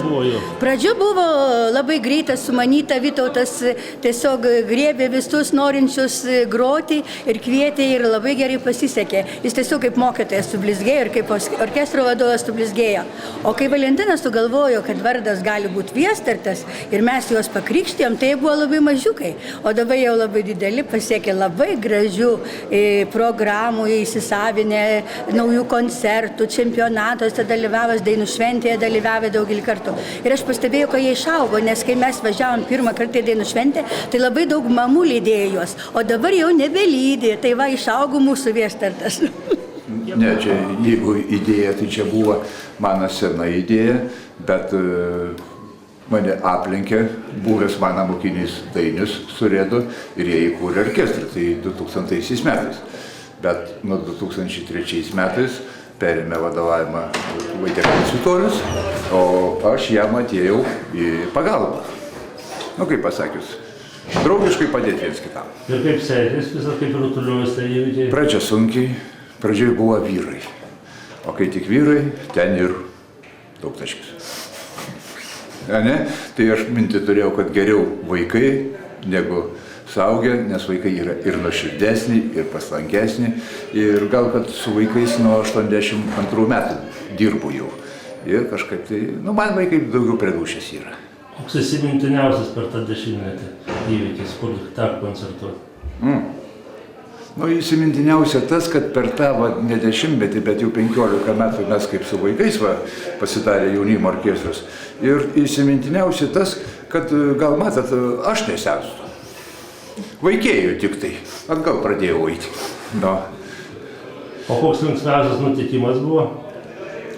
buvo jo? Pradžia buvo labai greitas, sumanyta, Vytautas tiesiog griebė visus norinčius groti ir kvietė ir labai gerai pasisekė. Jis tiesiog kaip mokytojas sublizgėjo ir kaip orkestro vadovas sublizgėjo. O kai Valentinas sugalvojo, kad vardas gali būti Viestertas ir mes juos pakrikštėjom, tai buvo labai mažiukai. O dabar jau labai dideli, pasiekė labai gražių programų, įsisavinę naujų koncertų, čempionatuose dalyvavęs, dainų šventėje dalyvavę daugelį kartų. Ir aš pastebėjau, kad jie išaugo, nes kai mes važiavom pirmą kartą į dainų šventę, tai labai daug mamų lydėjo juos, o dabar jau nebelydė, tai va išaugo mūsų Viestertas. Ne, čia jeigu idėja, tai čia buvo mano sena idėja, bet mane aplenkė buvęs mano mokinys Dainius Surėdo ir jie įkūrė orkestrą, tai 2000 metais. Bet nuo 2003 metais perėmė vadovavimą Vaitiekūnas Vitorijus, o aš jam atėjau į pagalbą. Nu, kaip pasakius, draugiškai padėti viens kitam. Ir kaip sekės visą, kaip rutuliuojas tai įvykiai? Pradžia sunkiai, pradžioj buvo vyrai. O kai tik vyrai, ten ir daug taškis. Ne? Tai aš mintį turėjau, kad geriau vaikai negu suaugę, nes vaikai yra ir nuoširdesni, ir paslankesni. Ir gal, kad su vaikais nuo 82 metų dirbu jau. Ir kažkaip tai, man vaikai daugiau prie dūšės yra. Koks įsimintiniausias per tą dešimtmetį įvykis, kur teko koncertuoti? Įsimintiniausia tas, kad per tą ne dešimtmetį, bet jau 15 metų mes kaip su vaikais pasidarė jaunimo orkestras. Ir įsimintiniausia tas, kad gal matot, aš nesenstu. Vaikėjų tik tai, atgal pradėjau eiti. No. O koks linksmiausias nutikimas buvo?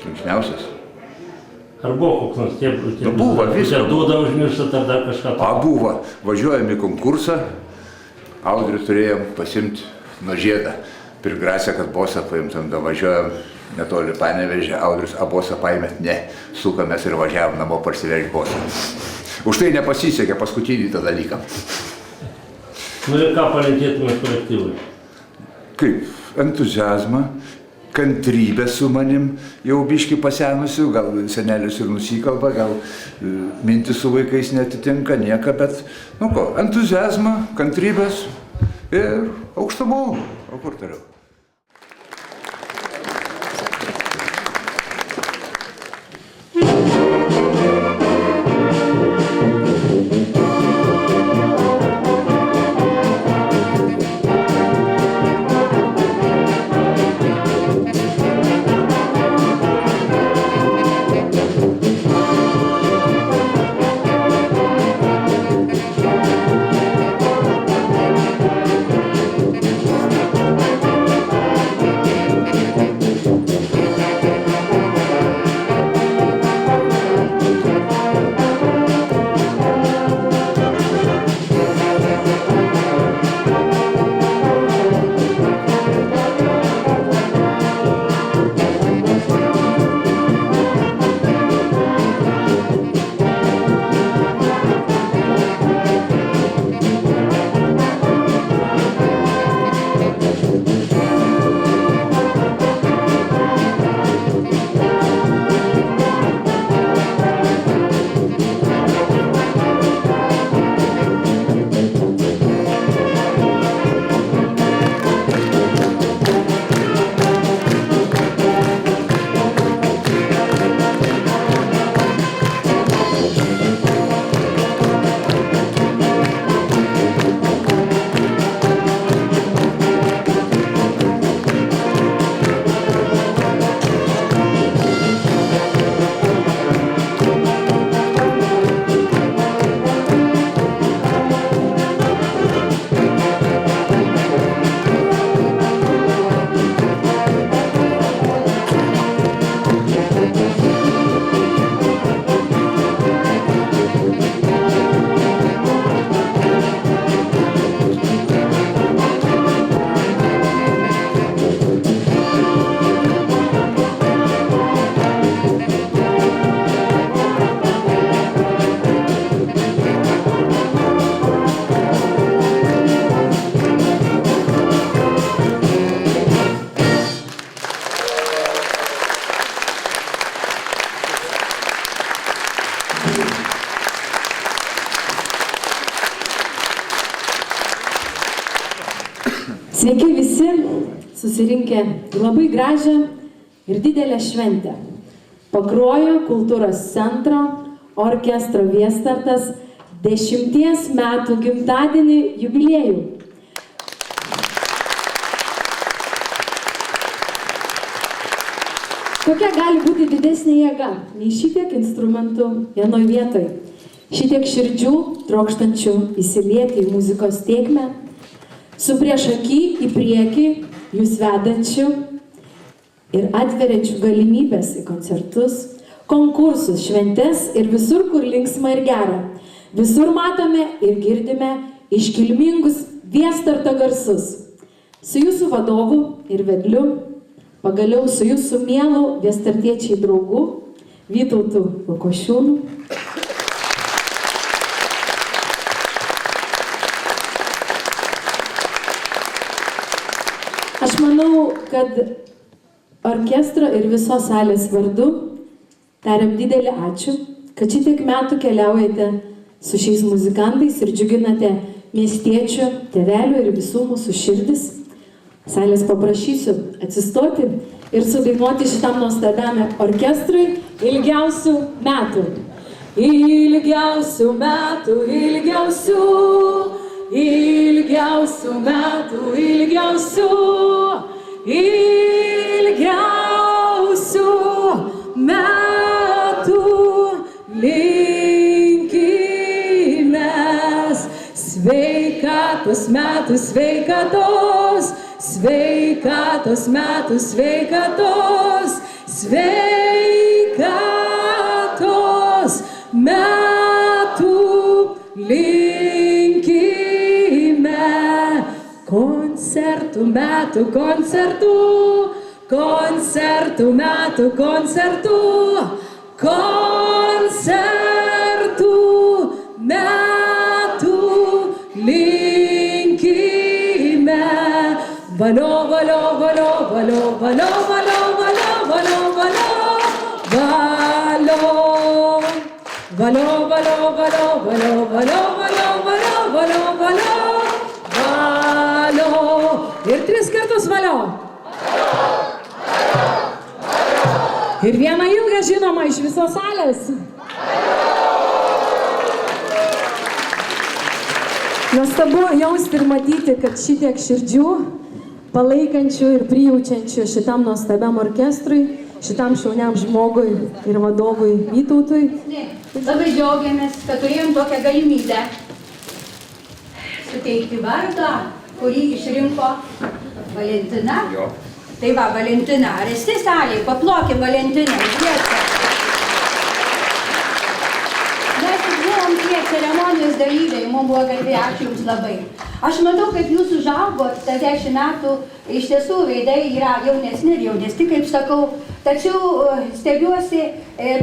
Linksmiausias? Ar buvo koks nors tie? Buvo, viską. Dūdą užmirštat ar dar kažką? Buvo. Važiuojam į konkursą, Audrių turėjom pasimti nuo žiedą. Prigrasė, kad bosą paimtam, važiuojam netoli Panevėžį, Audrius bosą paėmėt, ne, sukamės ir važiavom namo parsivežti bosą. Už tai nepasisekė paskutinį tą dalyką. Ir ką palinkėtumėt kolektyvui? Kaip? Entuziazmą, kantrybę su manim, jau biškį pasenusiu, gal senelis ir nusikalba, gal mintis su vaikais netitinka nieka, bet, entuziazmą, kantrybės ir aukštumų, o kur toliau? Sveiki visi susirinkę į labai gražią ir didelę šventę. Pakruojo kultūros centro orkestro Viestartas 10 metų gimtadienį jubiliejų. Kokia gali būti didesnė jėga nei šitiek instrumentų vienoj vietoj, šitiek širdžių trokštančių įsilieti į muzikos tėkmę, su priešaky į priekį jūs vedančių ir atveriančių galimybės į koncertus, konkursus, šventes ir visur, kur linksma ir gera. Visur matome ir girdime iškilmingus Viestarto garsus. Su jūsų vadovu ir vedliu, pagaliau su jūsų mielu viestartiečiai draugu, Vytautu Lukošiūnu. Aš manau, kad orkestro ir visos salės vardu tariam didelį ačiū, kad šitiek metų keliaujate su šiais muzikantais ir džiuginate miestiečių, tėvelių ir visų mūsų širdis. Salės paprašysiu atsistoti ir sudainuoti šitam nuostabiam orkestrui ilgiausių metų. Ilgiausių metų, ilgiausių, ilgiausių metų, ilgiausių, ilgiausių metų linkimės. Sveikatos metų, sveikatos, sveikatos metų, sveikatos, sveikatos metų linkime. Koncertų metų, koncertų, koncertų metų, koncertų, koncertų metų linkime. Valio, valio, valio, valio, valio, valio, valio, valio, valio, valio, valio, valio, valio, valio, valio, valio, valio, valio, valio. Ir 3 kartus valio. Ir vieną ilgą žinoma iš visos salės. Nuostabu jausti ir matyti, kad šitiek širdžių, palaikančių ir prijaučiančių šitam nuostabiam orkestrui, šitam šauniam žmogui ir vadovui Vytautui. Labai džiaugiamės, kad turėjom tokią galimybę suteikti vardą, kurį išrinko Valentina. Tai va, Valentina, ar esi salėje? Paplokim Valentinai. Mes buvom tie ceremonijos dalyviai, mums buvo garbė, ačiū Jums labai. Aš matau, kaip Jūs užaugot, ta 10 metų, iš tiesų veidai yra jaunesni ir jaunesni, kaip sakau, tačiau stebiuosi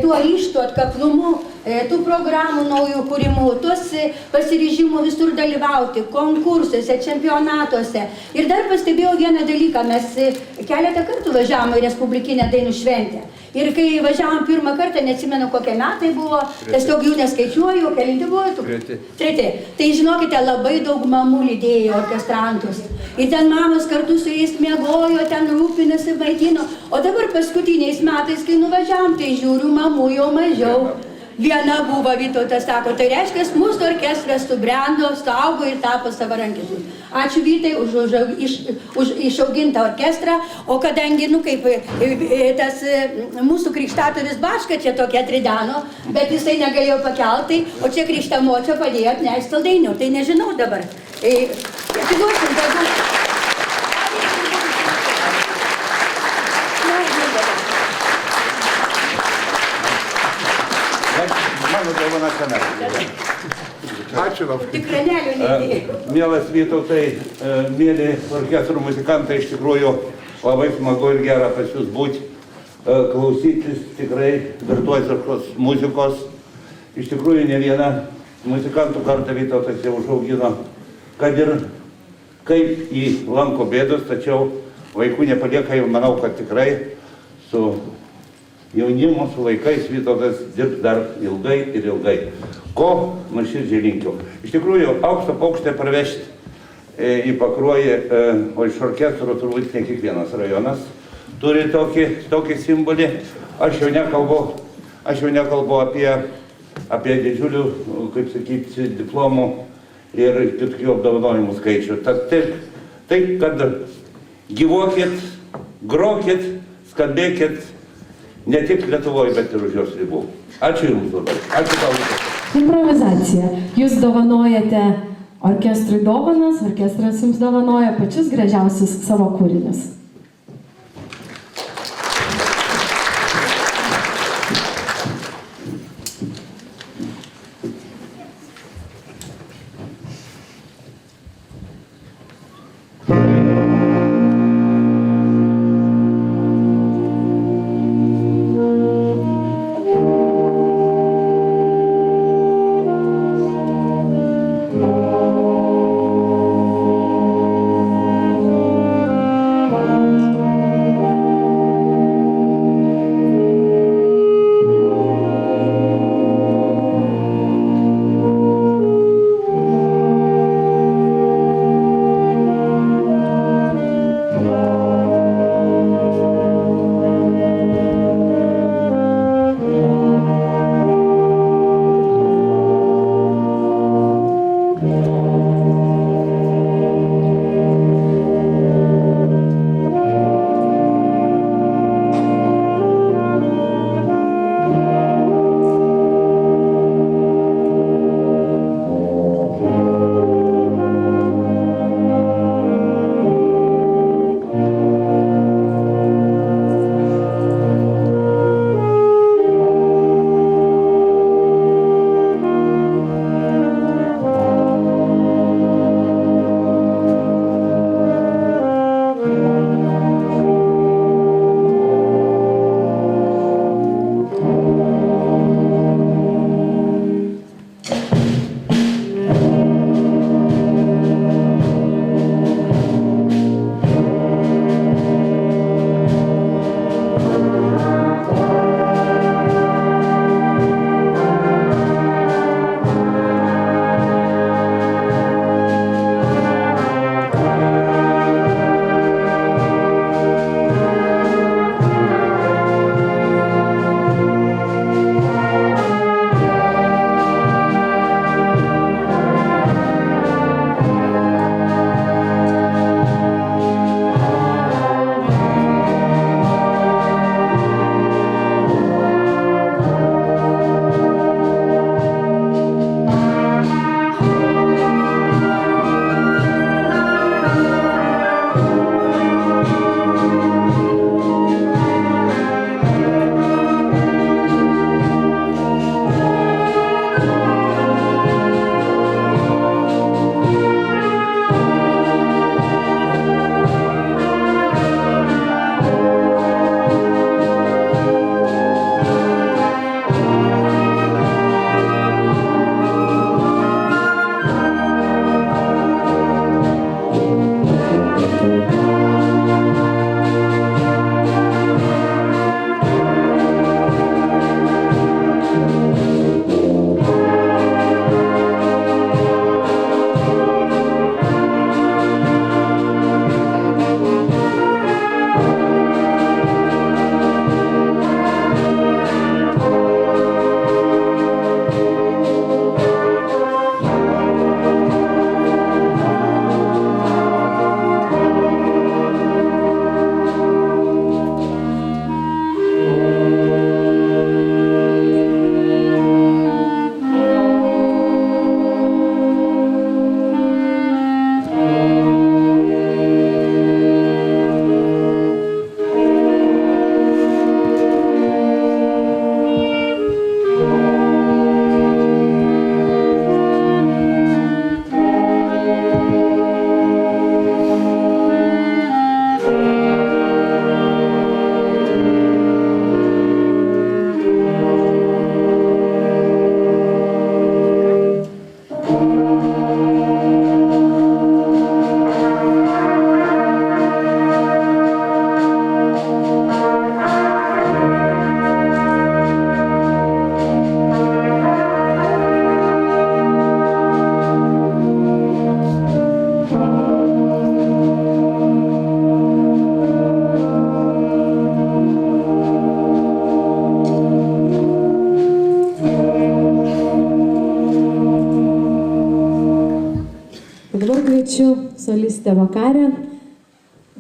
tuo ryžtu, atkaklumu, tų programų naujų kūrimų, tuos pasiryžimų visur dalyvauti, konkursuose, čempionatuose. Ir dar pastebėjau vieną dalyką, mes keletą kartų važiavom į Respublikinę dainų šventę. Ir kai važiavom pirmą kartą, neatsimenu kokie metai buvo, tiesiog jų neskaičiuoju, kelinti buvo? Treti. Tai žinokite, labai daug mamų lydėjo orkestrantus. Ir ten mamos kartu su jais miegojo, ten rūpinasi, maitino. O dabar paskutiniais metais, kai nuvažiavom, tai žiūriu, mamų jau mažiau. Viena buvo, Vytautas sako, tai reiškia, mūsų orkestras subrendo, saugo ir tapo savarankišku. Ačiū Vytai už išaugintą orkestrą, o kadangi, kaip tas mūsų krikštatorius Baška čia tokia trideno, bet jisai negalėjo pakeltai, o čia krikštamočio padėjo atnešti saldainių, tai nežinau dabar. Atiduosim daugiau. Mano dovana kanal. Ačiū labai. Tik kranelio neįdėjai. Mielas Vytautai, mėly orkestro muzikantai, iš tikrųjų labai smagu ir gera pas jūs būti, klausytis tikrai virtuoziškos muzikos. Iš tikrųjų ne viena muzikantų kartą Vytautas jau užaugino, kad ir kaip jį lanko bėdos, tačiau vaikų nepalieka ir manau, kad tikrai su jaunimu, su vaikais Vytautas dirbs dar ilgai ir ilgai. Ko nuoširdžiai linkiu. Iš tikrųjų, aukštą paukštę parvežti į Pakruojį, o iš orkestro turbūt ne kiekvienas rajonas turi tokį simbolį. Aš jau nekalbu apie didžiulių, kaip sakyti, diplomų ir kitokių apdovanojimų skaičių. Tad taip, kad gyvuokit, grokit, skambėkit ne tik Lietuvoje, bet ir už jos ribų. Ačiū Jums labai. Ačiū tau. Improvizacija. Jūs dovanojate orkestrui dovanas, orkestras jums dovanoja pačius gražiausius savo kūrinius. kviečiu solistę Vakarę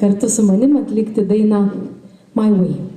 kartu su manim atlikti dainą My Way.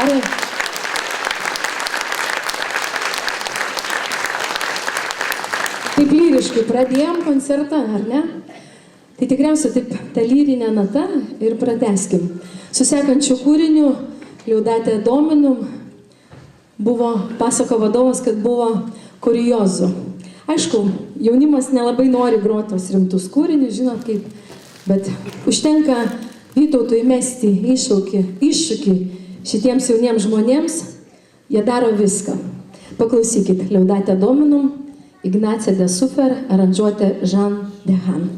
Gerai. Taip lyriškai pradėjom koncertą, ar ne? Tai tikriausiai taip ta lyrinė nata ir pratęskim. Su sekančiu kūriniu Liaudate Dominum buvo pasako vadovas, kad buvo kuriozų. Aišku, jaunimas nelabai nori grotos rimtus kūrinius, žinot kaip, bet užtenka Vytautui mesti iššūkį šitiems jauniems žmonėms, jie daro viską. Paklausykit, Liaudate Dominum, Ignace de Super, aranžuotė Jean Dehan.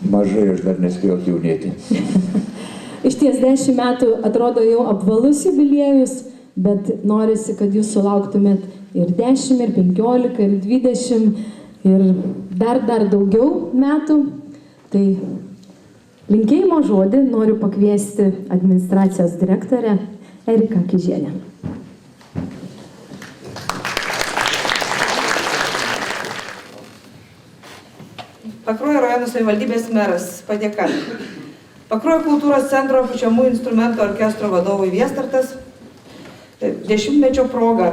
Mažai aš dar nespėjau jaunėti. Iš ties 10 metų atrodo jau apvalus jubiliejus, bet norisi, kad jūs sulauktumėt ir 10, ir 15, ir 20, ir dar daugiau metų. Tai linkėjimo žodį noriu pakviesti administracijos direktorę Eriką Kižienę. Pakruojo rajono savivaldybės meras padėka. Pakruojo kultūros centro pučiamųjų instrumentų orkestro vadovui Viestartas 10-mečio proga.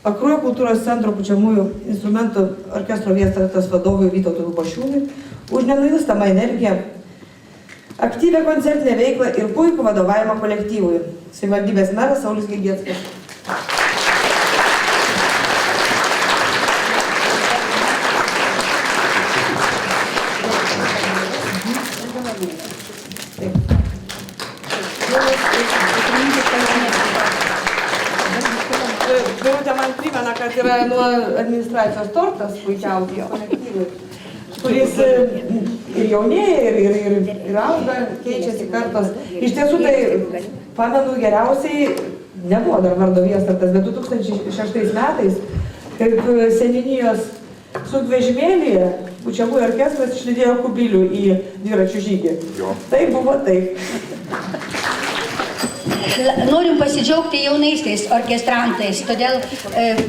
Pakruojo kultūros centro pučiamųjų instrumentų orkestro Viestartas vadovui Vytautui Lukošiūnui už nenuilstamą energiją, aktyvią koncertinę veiklą ir puikų vadovavimą kolektyvui. Savivaldybės meras Saulius Gigieckas. Birutė man primena, kad yra nuo administracijos tortas puikiausiai kolektyvui, kuris ir jaunėja, ir auga, keičiasi kartos. Iš tiesų tai, pamenu geriausiai, nebuvo dar vardo Viestartas, bet 2006 metais, kaip seniūnijos sunkvežimėlyje pučiamųjų orkestras išlydėjo Kubilių į dviračių žygį. Tai buvo taip. Norim pasidžiaugti jaunaisiais orkestrantais, todėl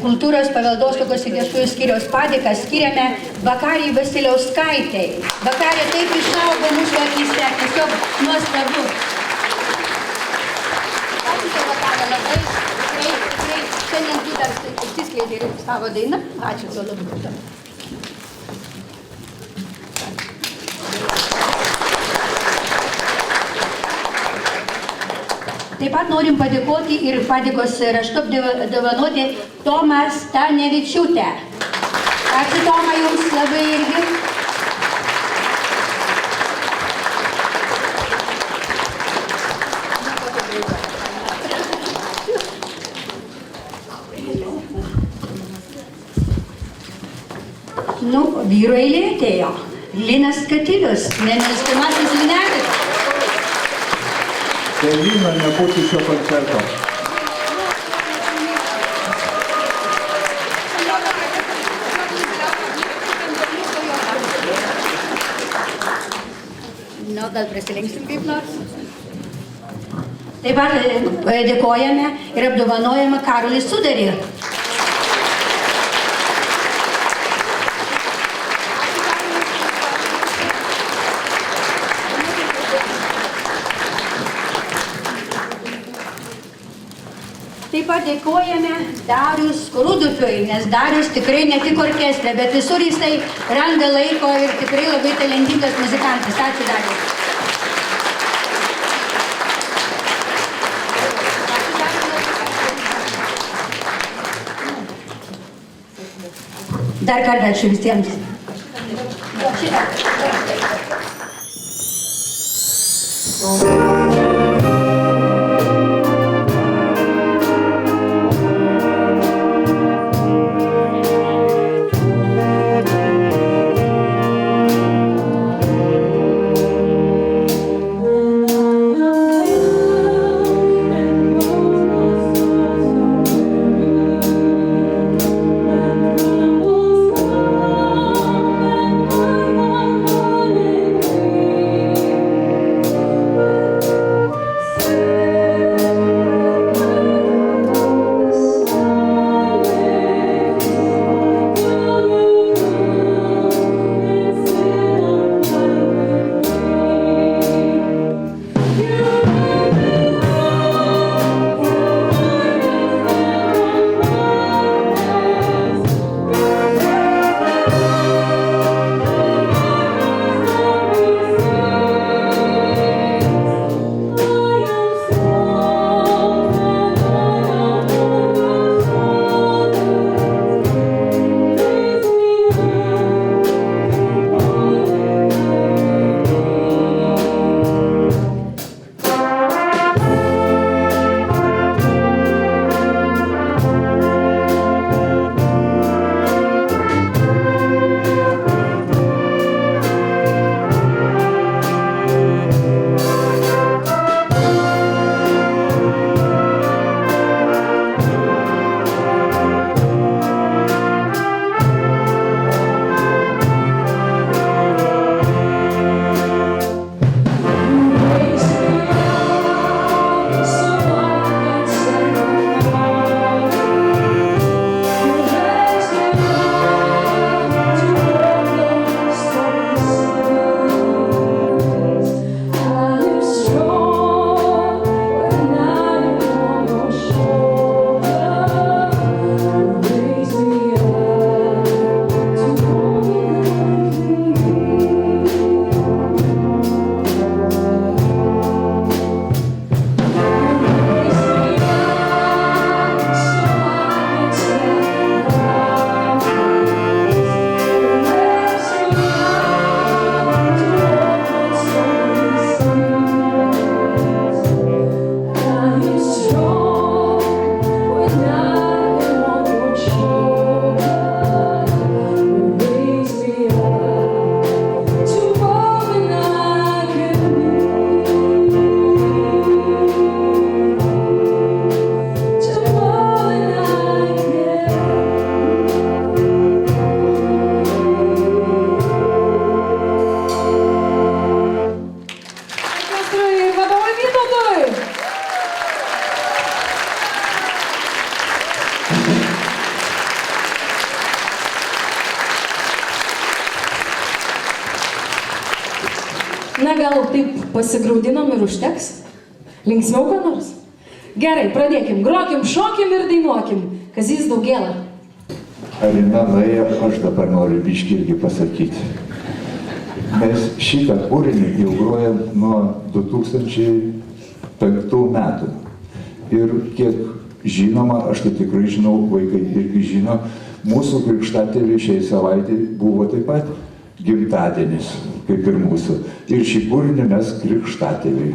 kultūros paveldosaugos ir viešųjų skyriaus padėką skiriame Vakarijai Vasiliauskaitei. Vakarija taip išaugo mūsų akyse, tiesiog nuostabu. Ačiū Vakarija labai, tikrai šiandien tu dar atsiskleidė ir savo dainą. Ačiū toliau. Taip pat norim padėkoti ir padėkos raštu apdovanoti Tomą Stanevičiūtę. Ačiū Toma jums labai irgi. vyro eilė atėjo. Linas Katilius, nenuskamasis Linelis. Tai Lino nebūtų šio koncerto. Nu, gal prisilenksim kaip nors. Taip pat dėkojame ir apdovanojame Karolį Sudarį. Taip pat dėkojame Darius Rudupiui, nes Darius tikrai ne tik orkestre, bet visur jisai randa laiko ir tikrai labai talentingas muzikantas. Ačiū Darius. Dar kartą ačiū visiems. Na gal taip pasigraudinom ir užteks? Linksmiau ką nors? Gerai, pradėkim. Grokim, šokim ir dainuokim. Kazys Daugėla. Arina nuėjo, aš dabar noriu biškį irgi pasakyti. Mes šitą kūrinį jau grojam nuo 2005 metų. Ir kiek žinoma, aš tai tikrai žinau, vaikai irgi žino, mūsų krikštatėviai šiai savaitė buvo taip pat gimtadienis, kaip ir mūsų. Ir šį kūrinį mes krikštatėviai.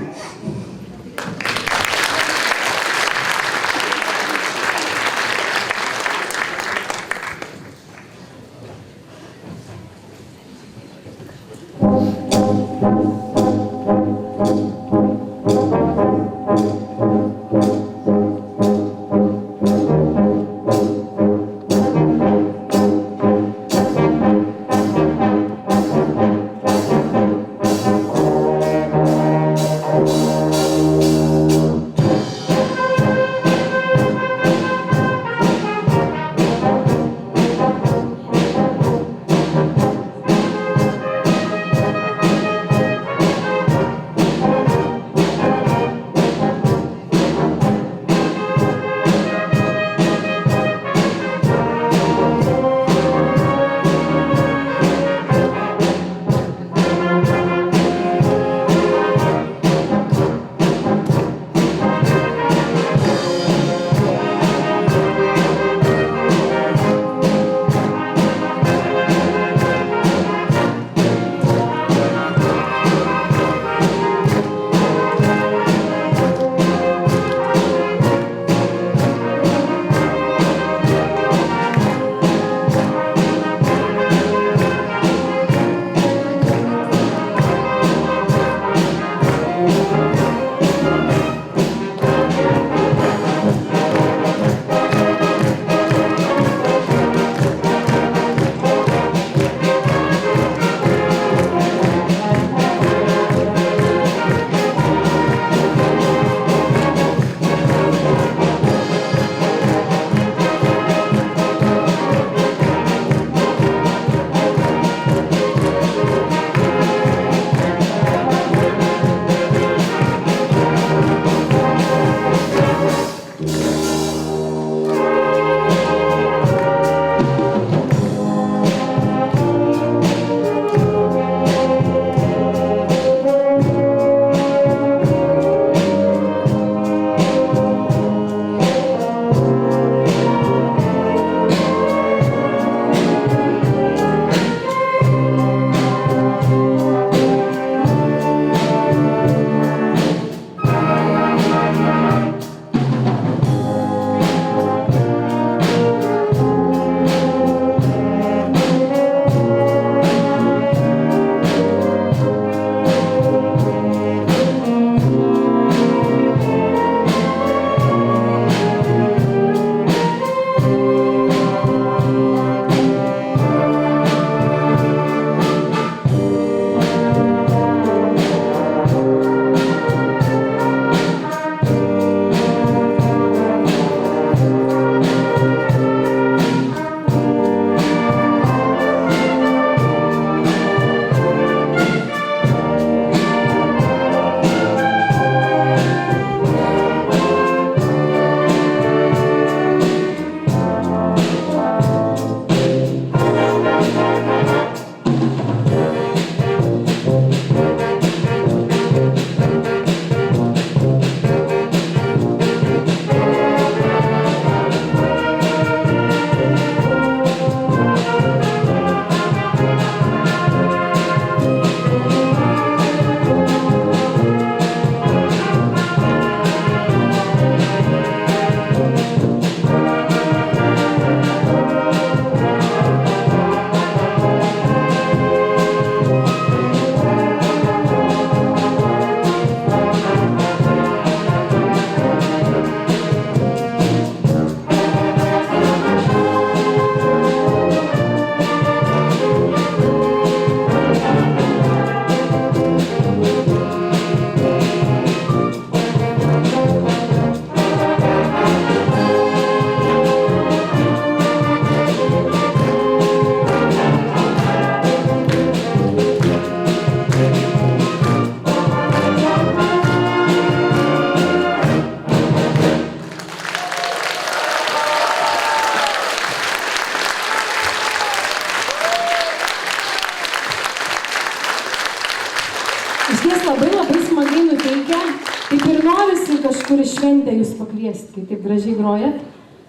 kažkur į šventę jūs pakviesti, kai taip gražiai grojat.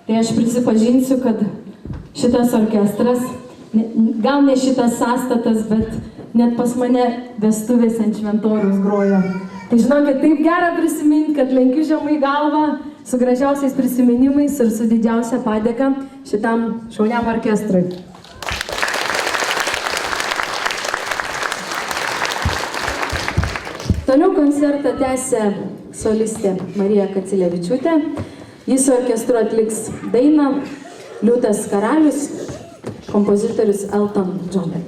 Tai aš prisipažinsiu, kad šitas orkestras, gal ne šitas sąstatas, bet net pas mane vestuvės ant Šventoriaus grojo. Tai žinokit, taip gera prisiminti, kad lenkiu žemai galvą su gražiausiais prisiminimais ir su didžiausia padėka šitam šauniam orkestrui. Toliau koncertą tęsia solistė Marija Kacilevičiūtė. Jis su orkestru atliks dainą Liūtas karalius, kompozitorius Elton John.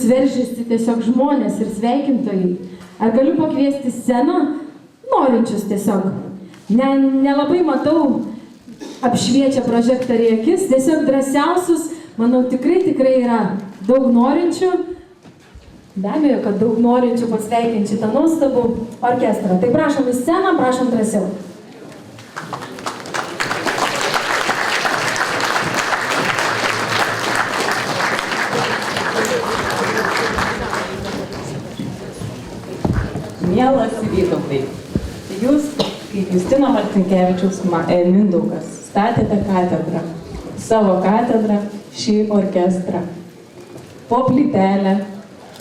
Veržiasi tiesiog žmonės ir sveikintojai. Ar galiu pakviesti sceną norinčius tiesiog? Nelabai matau, apšviečia prožektoriai akis, tiesiog drąsiausius, manau, tikrai yra daug norinčių. Be abejo, kad daug norinčių pasveikinti šitą nuostabų orkestrą. Tai prašom į sceną, prašom drąsiau. Mielas Vytautai, jūs, kaip Justino Marcinkevičiaus Mindaugas, statėte katedrą, savo katedrą, šį orkestrą. Po plytelę,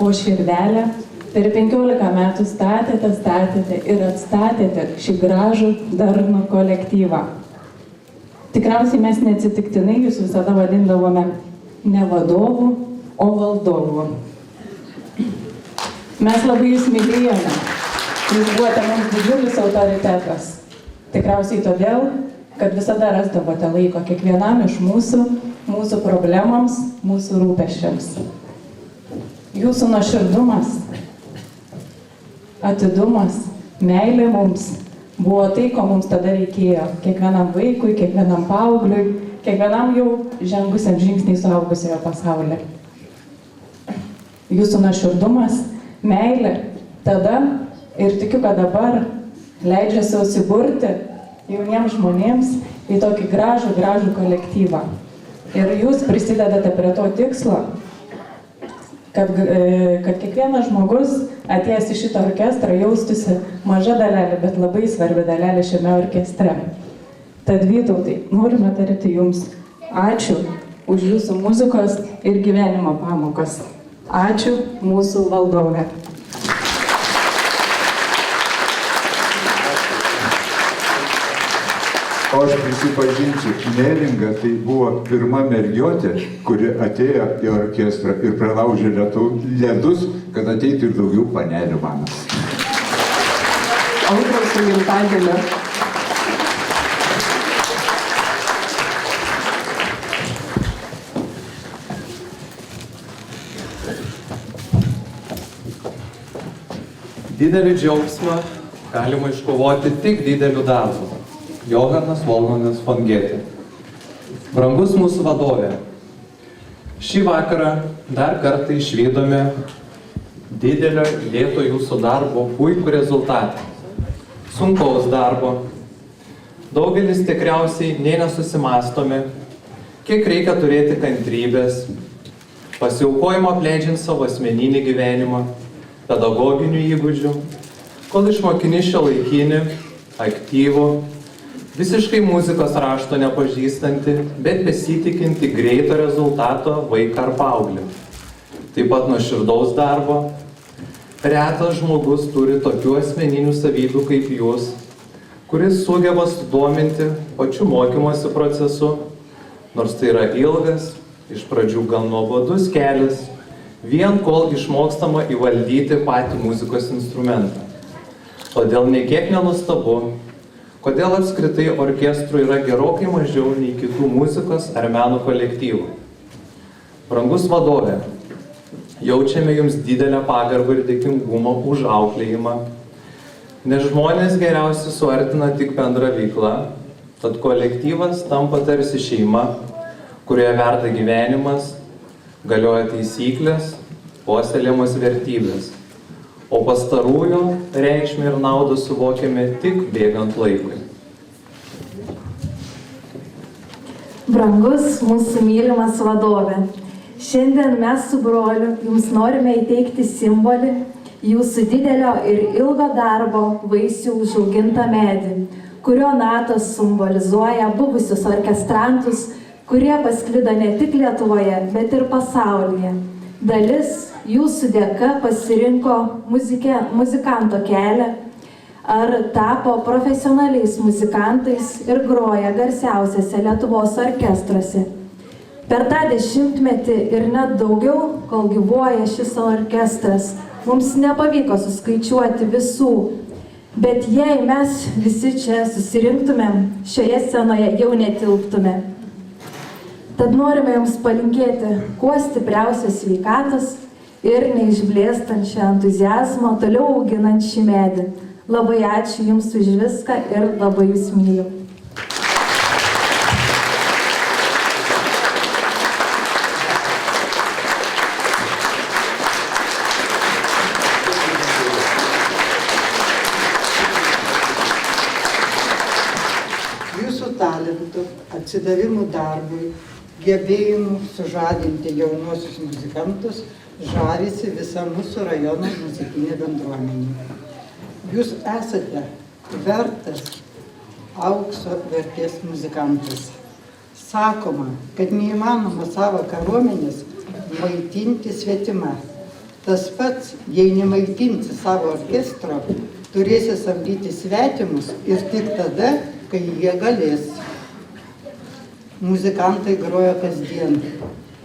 po širdelę Per 15 metų statėte ir atstatėte šį gražų darnų kolektyvą. Tikriausiai mes neatsitiktinai jūs visada vadindavome ne vadovų, o valdovų. Mes labai jūs mylėjome. Jūs buvote mums didžiulis autoritetas. Tikriausiai todėl, kad visada rasdavote laiko kiekvienam iš mūsų problemams, mūsų rūpesčiams. Jūsų nuoširdumas, atidumas, meilė mums buvo tai, ko mums tada reikėjo. Kiekvienam vaikui, kiekvienam paaugliui, kiekvienam jau žengusiam žingsnį suaugusiojo pasaulyje. Jūsų nuoširdumas, meilė tada ir tikiu, kad dabar leidžia susiburti jauniems žmonėms į tokį gražų kolektyvą. Ir jūs prisidedate prie to tikslo, kad kiekvienas žmogus atėjęs į šitą orkestrą jaustųsi maža dalelė, bet labai svarbi dalelė šiame orkestre. Tad Vytautai, norime tarti jums ačiū už jūsų muzikos ir gyvenimo pamokas. Ačiū mūsų valdove. O aš prisipažinsiu, Neringa tai buvo pirma mergiotė, kuri atėjo į orkestrą ir pralaužė ledus, kad ateitų ir daugiau panelių mano. Antras su gimtadieniu. Didelį džiaugsmą galima iškovoti tik dideliu darbu. Johanas Wolfgangas von Goethe. Brangus mūsų vadovė, šį vakarą dar kartą išvydome didelio lėto jūsų darbo puikų rezultatą. Sunkaus darbo. Daugelis tikriausiai nei nesusimastome, kiek reikia turėti kantrybės, pasiaukojimo apleidžiant savo asmeninį gyvenimą, pedagoginių įgūdžių, kol išmokini šiuolaikinį, aktyvų, visiškai muzikos rašto nepažįstanti, bet besitikinti greito rezultato vaiką ar paauglį. Taip pat nuoširdaus darbo. Retas žmogus turi tokių asmeninių savybių kaip jūs, kuris sugeba sudominti pačiu mokymosi procesu, nors tai yra ilgas, iš pradžių gal nuobodus kelias, vien kol išmokstama įvaldyti patį muzikos instrumentą. Todėl nė kiek nenustabu, kodėl apskritai orkestrų yra gerokai mažiau nei kitų muzikos ar meno kolektyvų. Brangus vadovė, jaučiame jums didelę pagarbą ir dėkingumą už auklėjimą, nes žmonės geriausiai suartina tik bendra veikla, tad kolektyvas tampa tarsi šeima, kurioje verda gyvenimas, galioja taisyklės, puoselėjamos vertybės. O pastarųjų reikšmę ir naudą suvokiame tik bėgant laikui. Brangus mūsų mylimas vadovė, šiandien mes su broliu jums norime įteikti simbolį jūsų didelio ir ilgo darbo vaisių užaugintą medį, kurio natos simbolizuoja buvusius orkestrantus, kurie pasklido ne tik Lietuvoje, bet ir pasaulyje. Dalis jūsų dėka pasirinko muzikanto kelią ar tapo profesionaliais muzikantais ir groja garsiausiose Lietuvos orkestruose. Per tą dešimtmetį ir net daugiau, kol gyvuoja šis orkestras, mums nepavyko suskaičiuoti visų, bet jei mes visi čia susirinktumėm, šioje scenoje jau netilptume. Tad norime jums palinkėti kuo stipriausios sveikatos ir neišblėstančio entuziazmo toliau auginant šį medį. Labai ačiū jums už viską ir labai jūs myliu. Jūsų talentų, atsidavimų darbui, gebėjimų sužadinti jaunuosius muzikantus žavisi visa mūsų rajono muzikinė bendruomenė. Jūs esate vertas aukso vertės muzikantas. Sakoma, kad neįmanoma savo kariuomenės maitinti svetima. Tas pats, jei nemaitinsi savo orkestro, turėsi samdyti svetimus ir tik tada, kai jie galės. Muzikantai groja kasdien.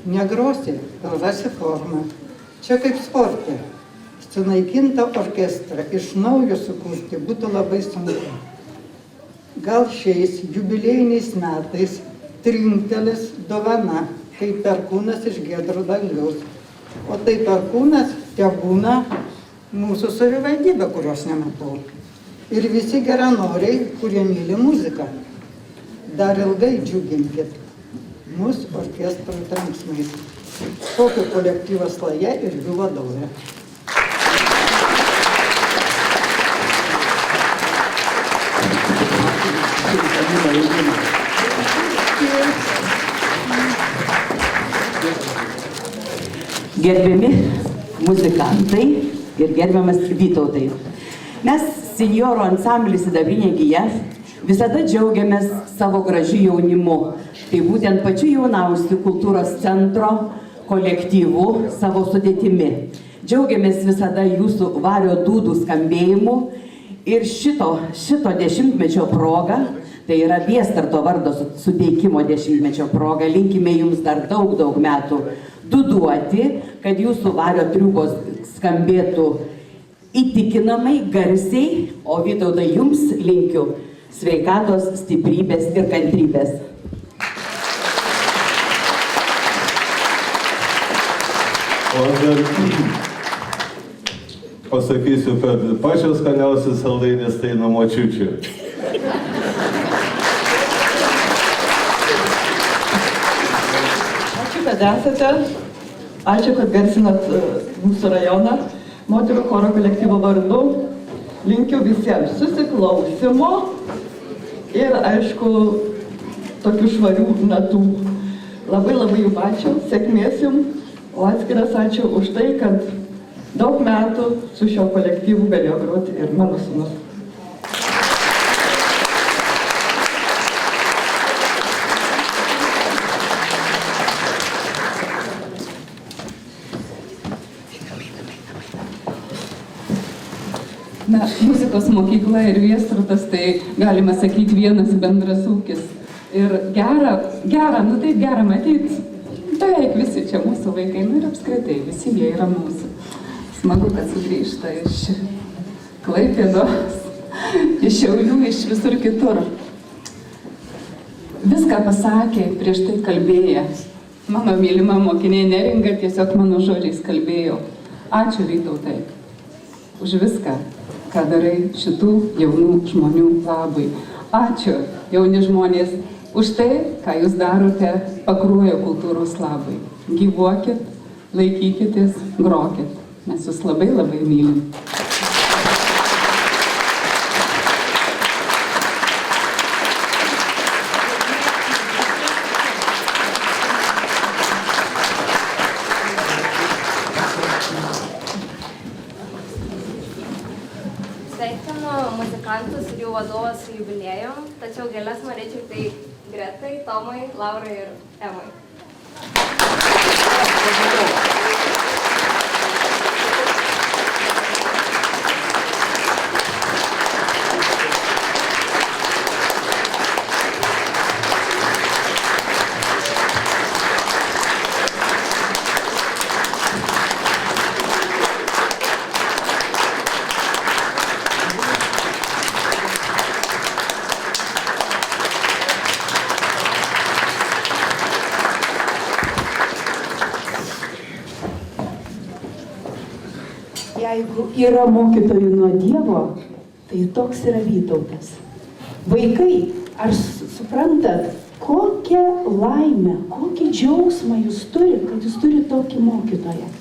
Negrosi, prarasi formą. Čia kaip sporte. Sunaikintą orkestrą iš naujo sukurti būtų labai sunku. Gal šiais jubiliejiniais metais trinktelis dovana, kaip perkūnas iš giedro dangaus. O tai perkūnas tebūna mūsų savivaldybė, kurios nematau. Ir visi geranoriai, kurie myli muziką. Dar ilgai džiuginkit mus orkestro trenksmais. Šokių kolektyvas Laja ir jų vadovė. Gerbiami muzikantai ir gerbiamas Vytautai. Mes, senjorų ansamblis Sidabrinė gija, visada džiaugiamės savo gražiu jaunimu. Tai būtent pačiu jauniausiu kultūros centro kolektyvu savo sudėtimi. Džiaugiamės visada jūsų Vario dūdų skambėjimu ir šito 10-mečio proga, tai yra Viestarto vardo suteikimo 10-mečio proga, linkime jums dar daug metų dūduoti, kad jūsų Vario triukos skambėtų įtikinamai, garsiai, o Vytautai jums linkiu sveikatos, stiprybės ir kantrybės. O aš dar pasakysiu, kad pačios skaniausios saldainės tai nuo močiučių. Ačiū, kad esate. Ačiū, kad garsinat mūsų rajoną. Moterų choro kolektyvo vardu. Linkiu visiems susiklausimo ir, aišku, tokių švarių natų. Labai jums ačiū, sėkmės jums. O atskiras ačiū už tai, kad daug metų su šio kolektyvu galėjo groti ir mano sūnus. Na, muzikos mokykla ir Viestartas, tai galima sakyti vienas bendras ūkis. Ir gera, nu taip gera matyti. Beveik visi čia mūsų vaikai, nu ir apskritai, visi jie yra mūsų. Smagu, kad sugrįžta iš Klaipėdos, iš Šiaulių, iš visur kitur. Viską pasakė prieš tai kalbėję. Mano mylima mokinė Neringa tiesiog mano žodžiais kalbėjo. Ačiū, Vytautai, už viską, ką darai šitų jaunų žmonių labui. Ačiū, jauni žmonės, už tai, ką jūs darote Pakruojo kultūros labui. Gyvuokit, laikykitės, grokit. Mes jūs labai mylim. Sveikinu muzikantus ir jų vadovas su jubiliejum, tačiau gėles norėčiau tai Gretai, Tomai, Laurai ir Emai. Jeigu yra mokytojų nuo Dievo, tai toks yra Vytautas. Vaikai, ar suprantat, kokią laimę, kokį džiaugsmą jūs turit, kad jūs turit tokį mokytoją,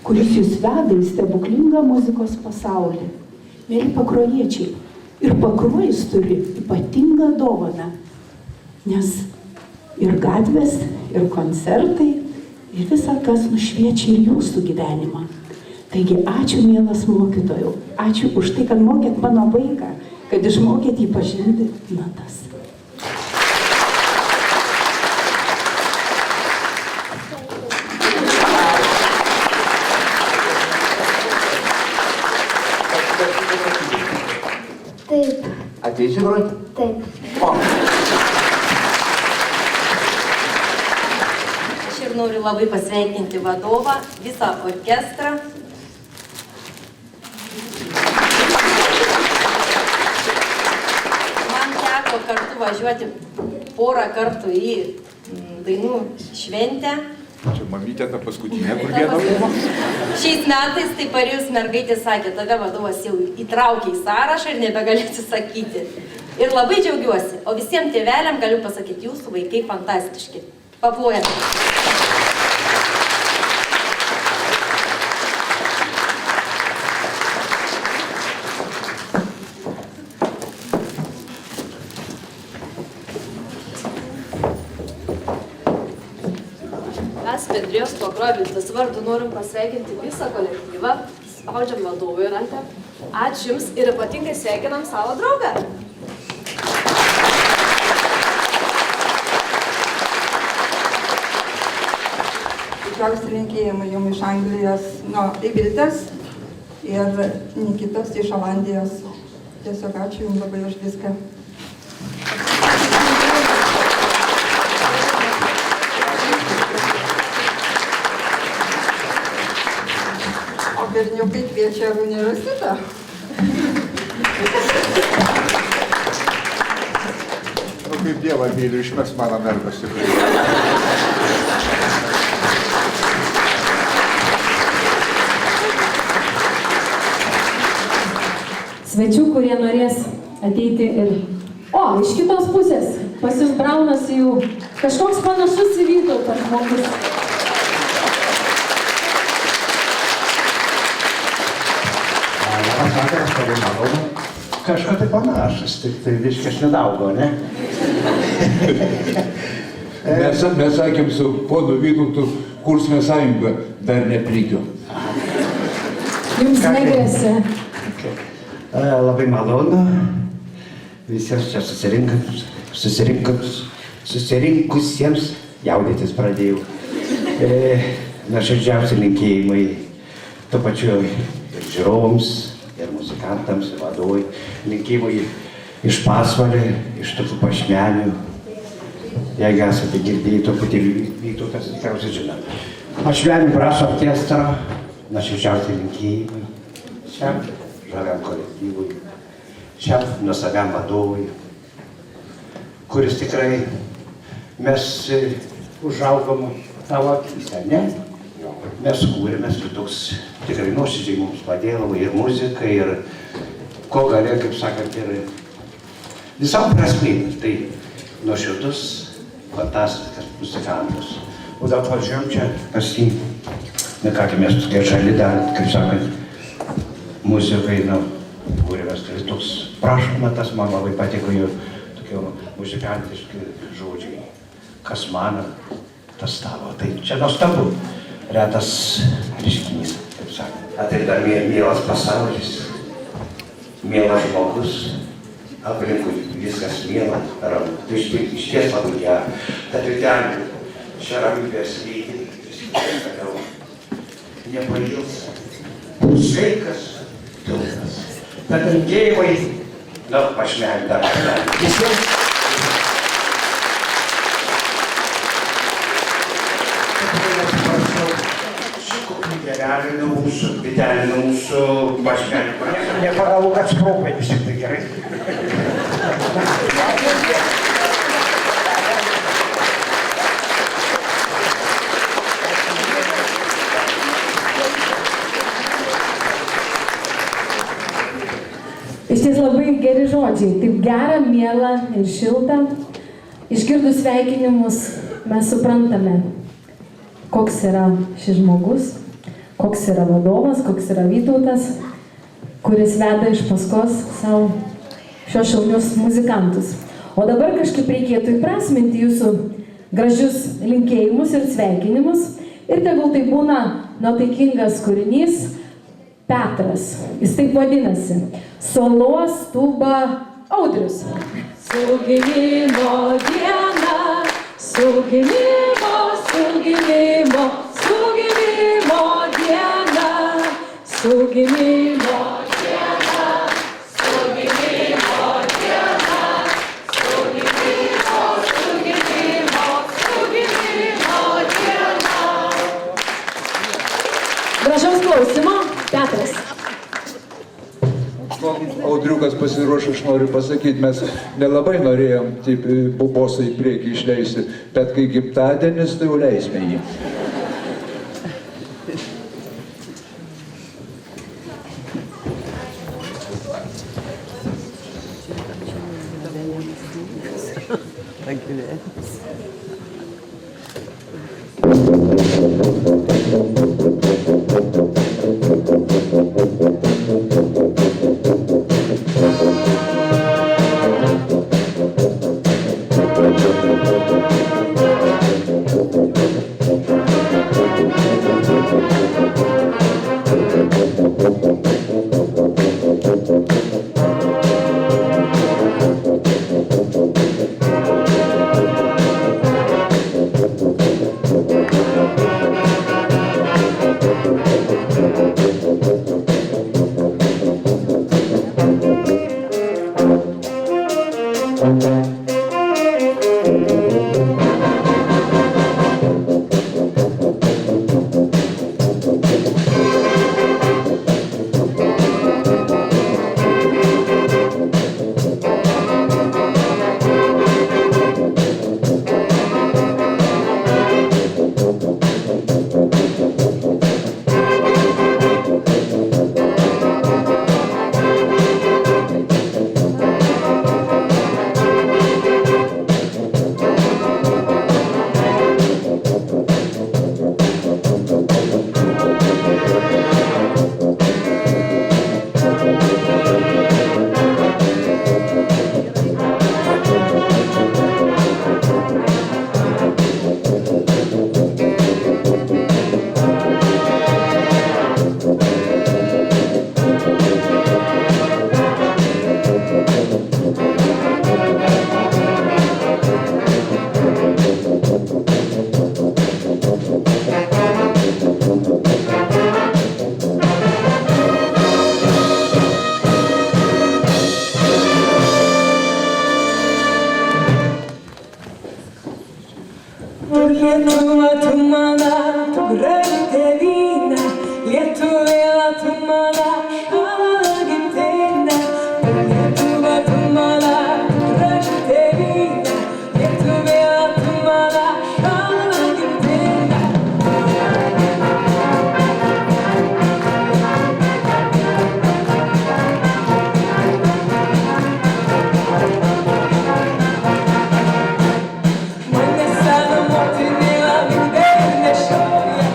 kuris jūs veda į stebuklingą muzikos pasaulį. Mėly pakruojiečiai, ir Pakruojis turi ypatingą dovaną, nes ir gatvės, ir koncertai, ir visa, kas nušviečia ir jūsų gyvenimą. Taigi, ačiū, mielas mokytojau, ačiū už tai, kad mokėt mano vaiką, kad išmokėt jį pažinti natas. Taip. Ateisi groti? Taip. O. Aš ir noriu labai pasveikinti vadovą, visą orkestrą. Man teko kartu važiuoti porą kartų į dainų šventę. Čia mamytė ta paskutinė, kur viena buvo. Šiais metais tai Parijos mergaitė sakė, tave vadovas jau įtraukė į sąrašą ir nebegali atsisakyti. Ir labai džiaugiuosi, o visiems tėveliam galiu pasakyti, jūsų vaikai fantastiški. Paplojame. Mes bendrijos Pakruojis vardu norim pasveikinti visą kolektyvą, spaudžiam vadovui ranką. Ačiū Jums ir ypatingai sveikinam savo draugą. Didžiausi linkėjimai Jums iš Anglijos nuo Igritės ir Nikitos iš Olandijos. Tiesiog ačiū Jums labai už viską. O berniukai kviečia į universitetą. Nu, kaip Dievą myliu, išmes mano mergas tikrai. Svečių, kurie norės ateiti ir... O, iš kitos pusės, pas Jūs braunasi jau kažkoks panašus į Vytautą žmogus. Labas vakaras, labai malonu. Kažko tai panašus, tik tai viskas nedaugo, ne? Mes sakėm su ponu Vytautu, kursime sąjungą, dar neplikio. Jums negresia. Labai malonu. Visiems čia susirinkusiems jaudytis pradėjau. Nuoširdžiausi linkėjimai tuo pačiu ir žiūrovams, ir muzikantams, ir vadovui. Linkėjimai iš Pasvalio, iš tokių pašmenių. Jeigu esate girdėję truputį Vytautas, tikriausiai žino. Pašmenių brašo orkestro, nuoširdžiausi linkėjimai. Šiam žaviam kolektyvui, šiam nuostabiam vadovui, kuris tikrai mes užaugom tavo akyse, ne? Mes kūrėmės ir toks tikrai nuoširdžiai mums padėjo ir muzika, ir ko galėjo, kaip sakant, ir visam prasmėm. Tai nuoširdus, fantastiškas muzikantas. O dabar važiuojam čia, pas jį, na ką, mes tokie žali dar, kaip sakant, muzikai, kūrėmės, tai toks prašomatas, man labai patiko jų tokie muzikantiški žodžiai. Kas mano, tas tavo. Tai čia nuostabu, retas reiškinys, kaip sakant. Tai dar mielas pasaulis, mielas žmogus, aplinkui viskas miela, ramu. Tai išties labai gera. Tad ten šią ramybės lygį, viskas toliau. Nepažils, sveikas, pilnas. Tad linkėjimai, pašmelį dar pašmelį. Visiems. Gerelį mūsų, bitelį mūsų, pašmelį. Nepagalu, kad spropai vis tik tai gerai. Iš ties labai geri žodžiai, taip gera, miela ir šilta. Išgirdus sveikinimus mes suprantame, koks yra šis žmogus, koks yra vadovas, koks yra Vytautas, kuris veda iš paskos savo šios šaunius muzikantus. O dabar kažkaip reikėtų įprasminti jūsų gražius linkėjimus ir sveikinimus. Ir tegul tai būna nuotaikingas kūrinys Petras. Jis taip vadinasi. Solos tūba Audrius. Su gimimo diena, su gimimo diena, su gimimo diena, su gimimo klausimo, Petras. Audriukas pasiruošė, aš noriu pasakyti, mes nelabai norėjom taip bobosą į priekį išleisti, bet kai gimtadienis, tai jau leisime jį. Lietuva, tu mana, tu graži tėvynė, Lietuvėla, tu mana, šalą gimtinė. Lietuva, tu mana, tu graži tėvynė, Lietuvėla, tu mana, šalą gimtinė. Mane sena motinėla gimdė nešioja.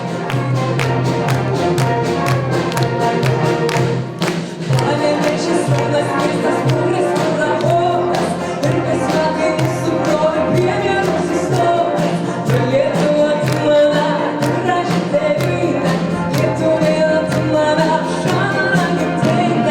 Mane nešė saudas miestas, kuris nurabotas, ir kas metai mūsų brolių prie vyrų sustoja. Tu Lietuva, tu mana, tu graži tėvynė, Lietuvėla, tu mana, šalą gimtinė.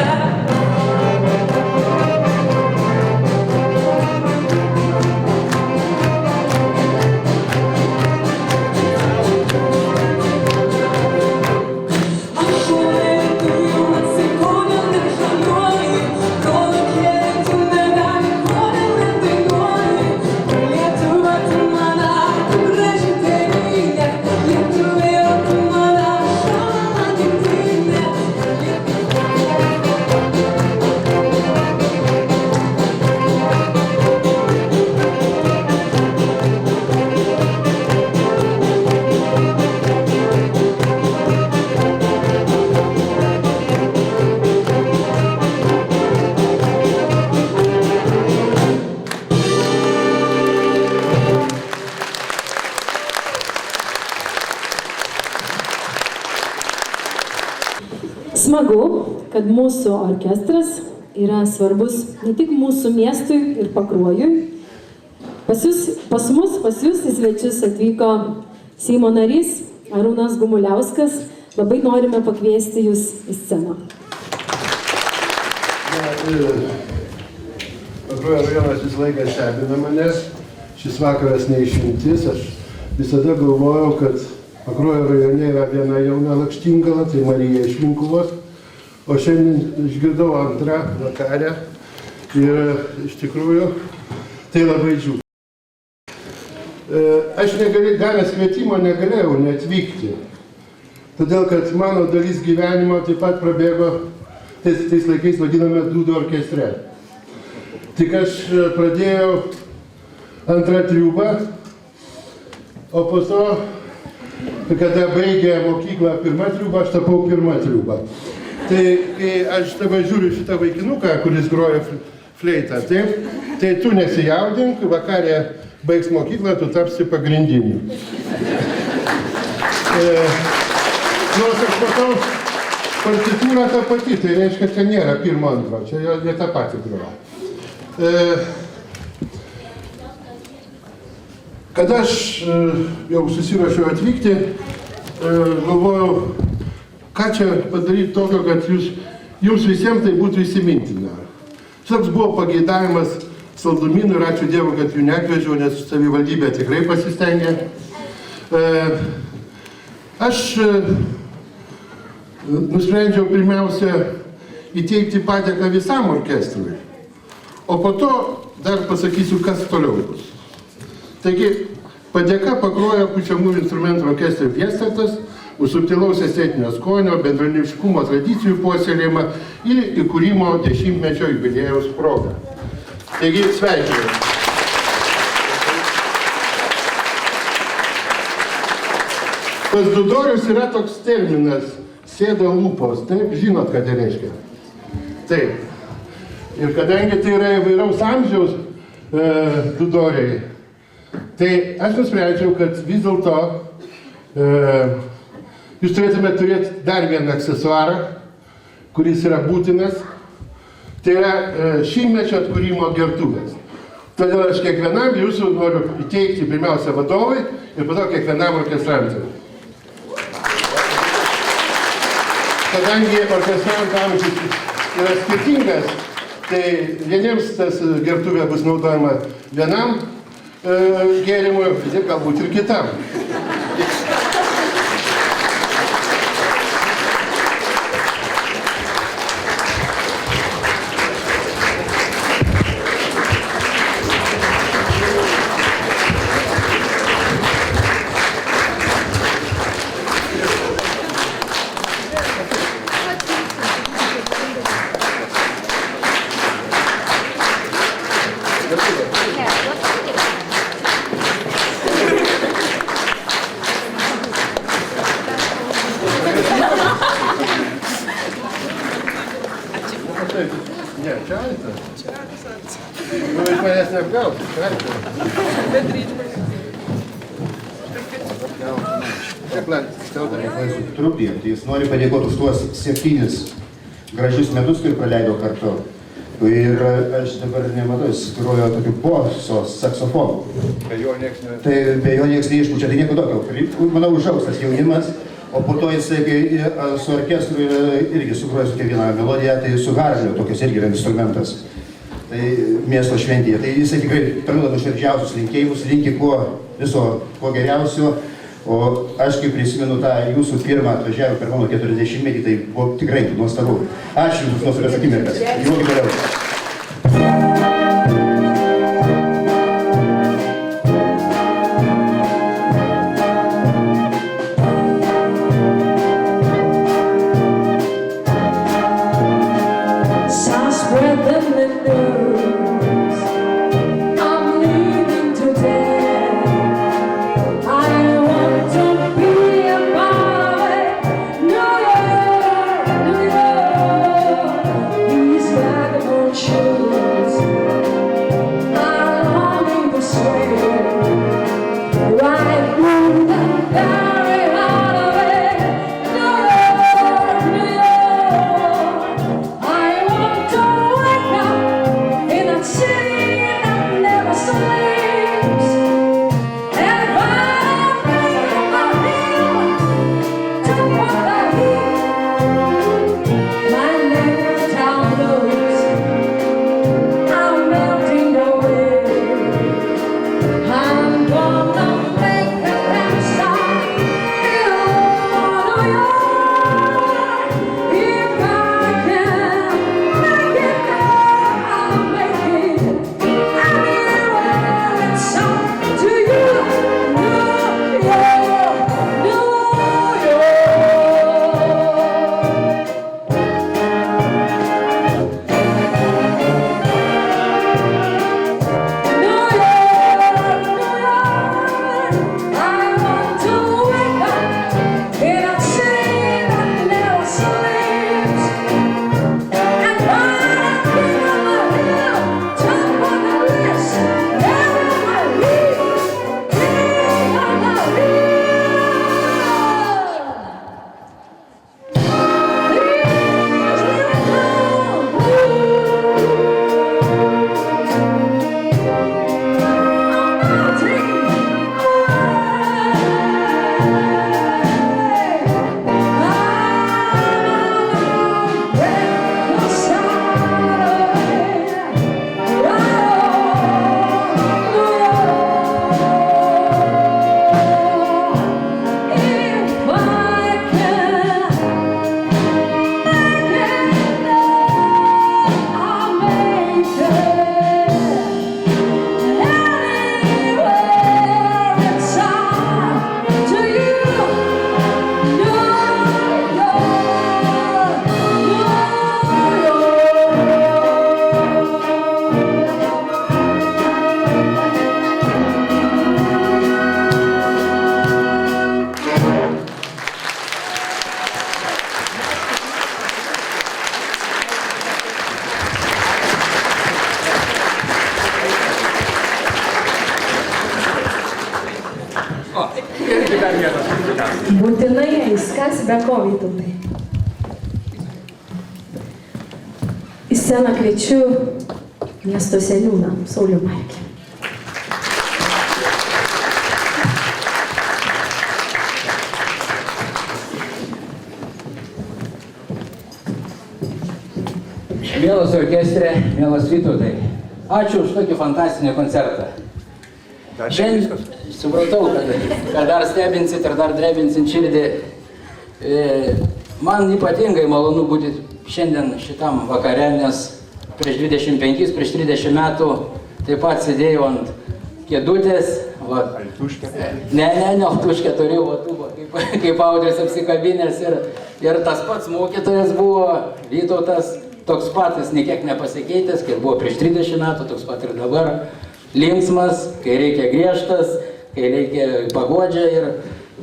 Smagu, kad mūsų orkestras yra svarbus ne tik mūsų miestui ir Pakruojui. Pas mus į svečius atvyko Seimo narys Arūnas Gumuliauskas. Labai norime pakviesti jūs į sceną. Pakruojo rajonas visą laiką stebina manęs. Šis vakaras neišimtis. Aš visada galvojau, kad Pakruojo rajone yra viena jauna lakštingala, tai Marija iš Linkuvos. O šiandien išgirdau antrą vakarę ir iš tikrųjų tai labai džiugu. Aš gavęs kvietimo negalėjau neatvykti. Todėl, kad mano dalis gyvenimo taip pat prabėgo tais laikais vadiname dūdų orkestre. Tik aš pradėjau antrą triūbą, o po to, kada baigė mokyklą pirmą triūbą, aš tapau pirmą triūbą. Tai kai aš dabar žiūriu šitą vaikinuką, kuris groja fleitą, tai tu nesijaudink, vakarė baigs mokyklą, tu tapsi pagrindiniu. Nors aš matau, partitūra ta pati, tai reiškia, čia nėra pirmo antro, čia jie tą patį groja. Kada aš jau susiruošiau atvykti, galvojau, ką čia padaryti tokio, kad jums visiems tai būtų įsimintina. Toks buvo pageidavimas saldumynų ir ačiū Dievui, kad jų nekvežiau, nes savivaldybė tikrai pasistengė. Aš nusprendžiau pirmiausia įteikti padėką visam orkestrui, o po to dar pasakysiu, kas toliau bus. Taigi, padėka paklojo pučiamųjų instrumentų orkestrui Fiestatas už subtilaus estetinio skonio, bendruomeniškumo tradicijų puoselėjimą ir įkūrimo 10-mečio jubiliejaus progą. Taigi, sveikinu. Pas dudorius yra toks terminas sėda lūpos, taip, žinot, ką tai reiškia. Taip. Ir kadangi tai yra įvairaus amžiaus dudoriai, tai aš nusprendžiau, kad vis dėlto jūs turėtume turėti dar vieną aksesuarą, kuris yra būtinas. Tai yra 100-mečio atkūrimo gertuvės. Todėl aš kiekvienam jūsų noriu įteikti pirmiausia vadovui ir po to kiekvienam orkestrantui. Kadangi orkestrantų amžius yra skirtingas, tai vieniems tas gertuvė bus naudojama vienam gėrimui, ir galbūt ir kitam. Ne, čia alta. Nu, iš manęs neapgausi, čia alta. Trupdė, tai jis nori padėkoti už tuos 7 gražius metus, kai praleido kartu. Ir aš dabar nematau, jis grojo tokiu boso saksofonu. Be jo nieks ne... Tai be jo nieks neišpučia, tai nieko tokio. Manau, užaustas jaunimas. O po to jisai, kai su orkestru irgi sugroja tokia vieną melodiją, tai su harliu, tokias irgi yra instrumentas. Tai miesto šventėje. Tai jisai tikrai perduoda nuoširdžiausius linkėjimus, linki viso ko geriausio. O aš, kai prisimenu tą jūsų pirmą atvažiavimą per mano 40-metį, tai buvo tikrai nuostabu. Ačiū jums už nuostabias akimirkas. Gyvuokite toliau. dar vienas muzikantas. Būtinai eis, kas be ko, Vytautai. Į sceną kviečiu miesto seniūną Saulių Markį. Mielas orkestrė, mielas Vytautai, ačiū už tokį fantastinį koncertą. Šiandien supratau, kad dar stebinsit ir dar drebinsit širdį. Man ypatingai malonu būti šiandien šitam vakare, nes prieš 25, prieš 30 metų taip pat sėdėjau ant kėdutės. Ne, tuškę turėjau, kaip Audris apsikabinęs ir tas pats mokytojas buvo Vytautas, toks patas, niekiek nepasikeitęs, kaip buvo prieš 30 metų, toks pat ir dabar. Linksmas, kai reikia griežtas, kai reikia pagodžia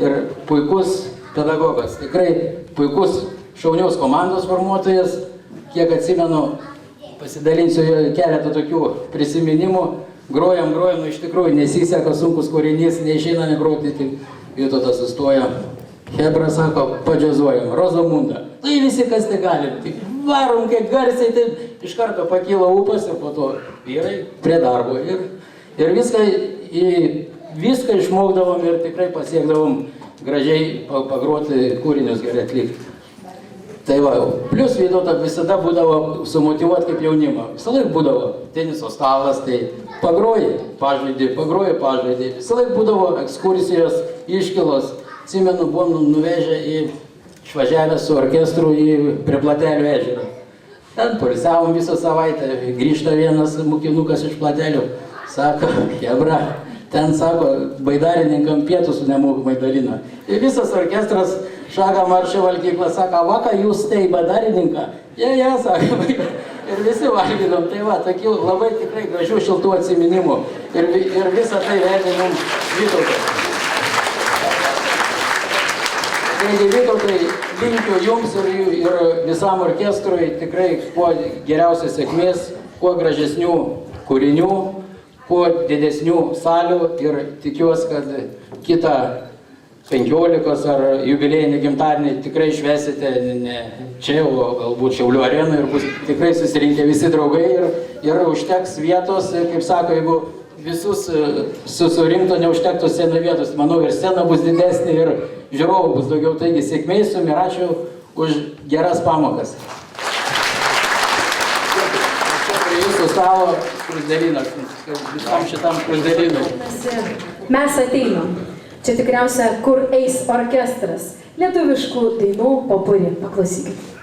ir puikus pedagogas. Tikrai puikus šaunios komandos formuotojas. Kiek atsimenu, pasidalinsiu keletą tokių prisiminimų. Grojam, nu iš tikrųjų nesiseka, sunkus kūrinys, neišeina negroti, tai Vytautas sustoja. Hebra sako, padžiazuojam, Rozamunda. Tai visi kas tai galim, tai varom kaip garsiai, tai iš karto pakyla upas ir po to vyrai prie darbo. Ir viską išmokdavom ir tikrai pasiekdavom gražiai pagroti kūrinius, gerai atlikti. Tai va, plus Vytautas visada būdavo sumotyvuot kaip jaunimą. Visą laik būdavo teniso stalas, tai pagroji, pažaidį. Visą laik būdavo ekskursijos, iškylos. Atsimenu, buvom nuvežę išvažiavę su orkestru prie Platelių ežerą. Ten poilsiavom visą savaitę, grįžta vienas mokinukas iš Platelių. Sako, Hebra, ten sako, baidarininkam pietus nemokamai dalina. Ir visas orkestras šaga maršė valgyklą, sako, vaka, jūs tai baidarininką? Jie, sako, ir visi valgynom. Tai va, tokių labai tikrai gražių šiltų atsiminimų. Ir visą tai vedė mums Vytautas. Taigi, Vytautai, linkiu jums ir visam orkestrui tikrai kuo geriausios sėkmės, kuo gražesnių kūrinių, kuo didesnių salių ir tikiuosi, kad kitą 15 ar jubiliejinį gimtadienį tikrai švesite ne čia, o galbūt Šiaulių arenų ir bus tikrai susirinkę visi draugai ir užteks vietos, kaip sako, jeigu visus susirinkto neužtektų scenų vietos, manau ir scena bus didesnė ir žiūrovų bus daugiau, taigi sėkmės jums ir ačiū už geras pamokas. Prie jūsų stalo krusdelinas, visam šitam krusdelinui. Mes ateinam. Čia tikriausia, kur eis orkestras. Lietuviškų dainų popuri. Paklausykite.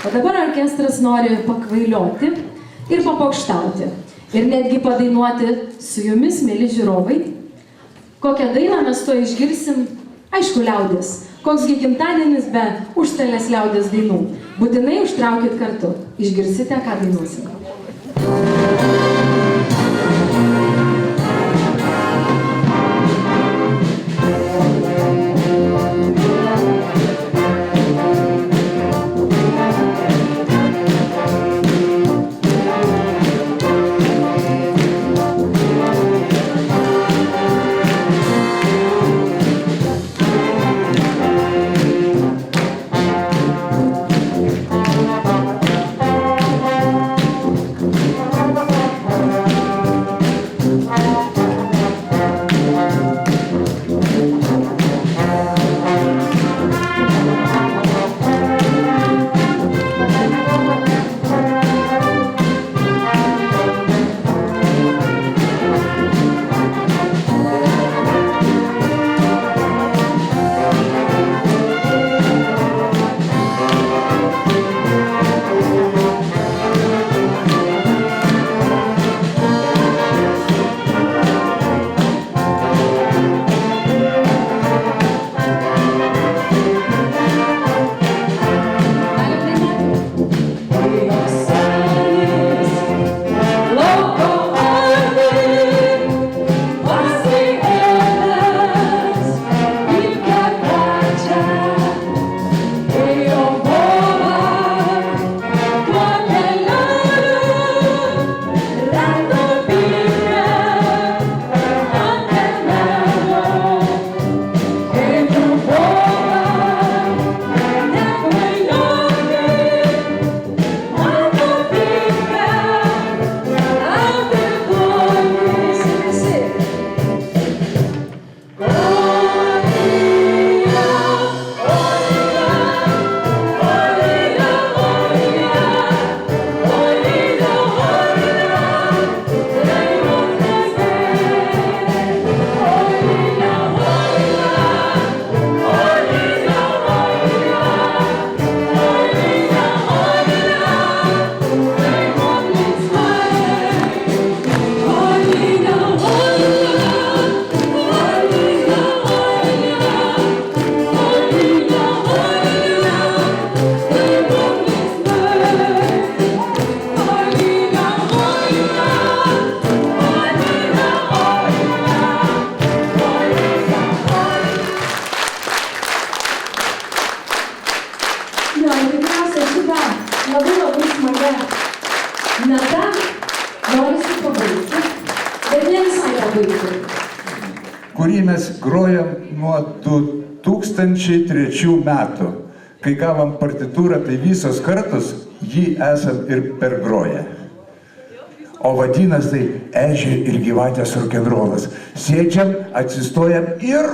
O dabar orkestras nori pakvailioti ir papokštauti. Ir netgi padainuoti su jumis, mėly žiūrovai. Kokią dainą mes to išgirsim? Aišku, liaudės. Koksgi gimtadienis be užstalės liaudės dainų. Būtinai užtraukit kartu. Išgirsite, ką dainuosim. Kurį mes grojam nuo 2003 metų. Kai gavom partitūrą, tai visos kartus jį esam ir pergroję. O vadinas tai Ežė ir gyvatės rokenrolas. Sėdžiam, atsistojam ir...